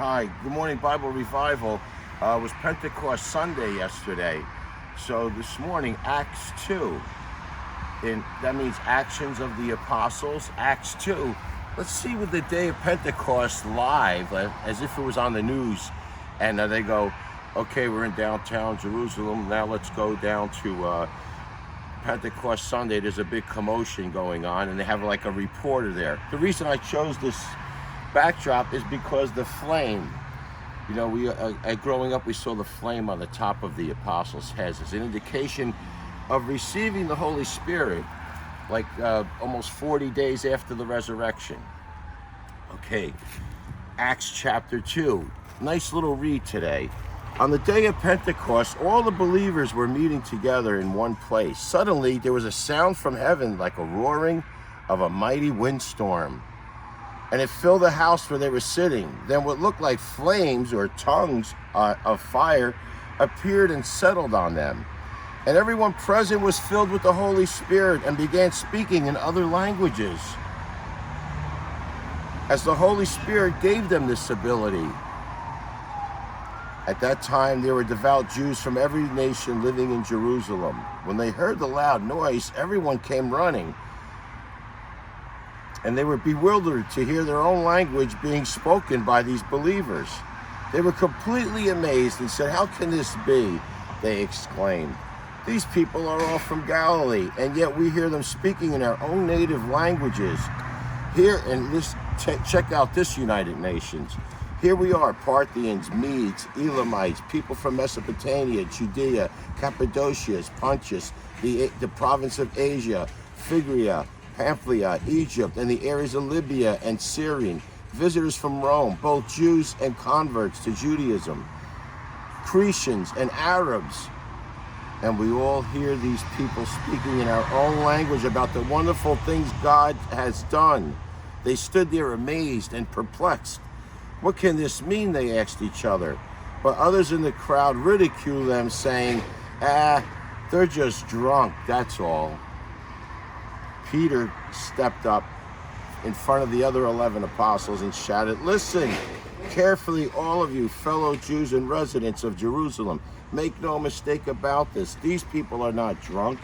Hi, good morning, Bible Revival. It was Pentecost Sunday yesterday. So this morning, Acts 2. And that means actions of the apostles. Acts 2. Let's see with the day of Pentecost live, as if it was on the news. And they go, okay, we're in downtown Jerusalem. Now let's go down to Pentecost Sunday. There's a big commotion going on, and they have like a reporter there. The reason I chose this backdrop is because the flame, you know, growing up we saw the flame on the top of the apostles' heads as an indication of receiving the Holy Spirit, like almost 40 days after the resurrection. Okay, Acts chapter 2. Nice little read today. On the day of Pentecost, all the believers were meeting together in one place. Suddenly there was a sound from heaven like a roaring of a mighty windstorm, and it filled the house where they were sitting. Then what looked like flames or tongues of fire appeared and settled on them. And everyone present was filled with the Holy Spirit and began speaking in other languages, as the Holy Spirit gave them this ability. At that time, there were devout Jews from every nation living in Jerusalem. When they heard the loud noise, everyone came running, and they were bewildered to hear their own language being spoken by these believers. They were completely amazed and said, "How can this be?" They exclaimed. "These people are all from Galilee, and yet we hear them speaking in our own native languages." Here, and this, check out this United Nations. Here we are, Parthians, Medes, Elamites, people from Mesopotamia, Judea, Cappadocia, Pontus, the province of Asia, Phrygia, Pamphylia, Egypt, and the areas of Libya and Syrian, visitors from Rome, both Jews and converts to Judaism, Cretans and Arabs. And we all hear these people speaking in our own language about the wonderful things God has done. They stood there amazed and perplexed. "What can this mean?" they asked each other. But others in the crowd ridiculed them, saying, they're just drunk, that's all." Peter stepped up in front of the other 11 apostles and shouted, "Listen carefully, all of you fellow Jews and residents of Jerusalem. Make no mistake about this. These people are not drunk,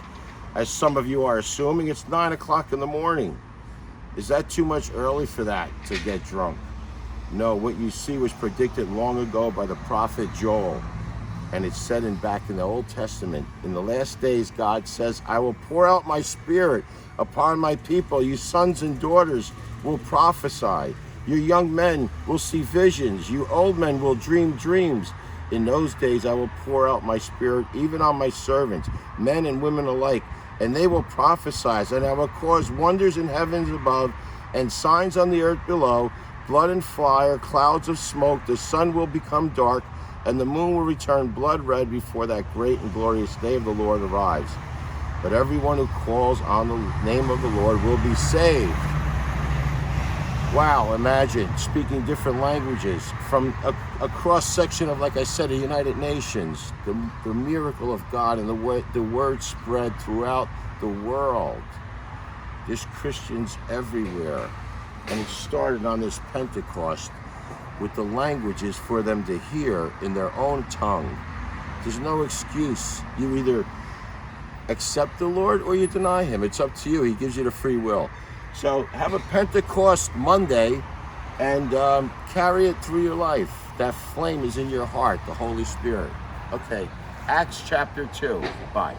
as some of you are assuming. It's 9 o'clock in the morning. Is that too much early for that, to get drunk? No, what you see was predicted long ago by the prophet Joel. And it's said back in the Old Testament, in the last days, God says, I will pour out my spirit upon my people. You sons and daughters will prophesy. Your young men will see visions. You old men will dream dreams. In those days, I will pour out my spirit even on my servants, men and women alike, and they will prophesy. And I will cause wonders in heavens above and signs on the earth below, blood and fire, clouds of smoke. The sun will become dark, and the moon will return blood red before that great and glorious day of the Lord arrives. But everyone who calls on the name of the Lord will be saved." Wow, imagine speaking different languages from a cross-section of, like I said, the United Nations. The miracle of God, and the word spread throughout the world. There's Christians everywhere. And it started on this Pentecost with the languages for them to hear in their own tongue. There's no excuse. You either accept the Lord or you deny him. It's up to you. He gives you the free will. So have a Pentecost Monday and carry it through your life. That flame is in your heart, the Holy Spirit. Okay, Acts chapter 2. Bye.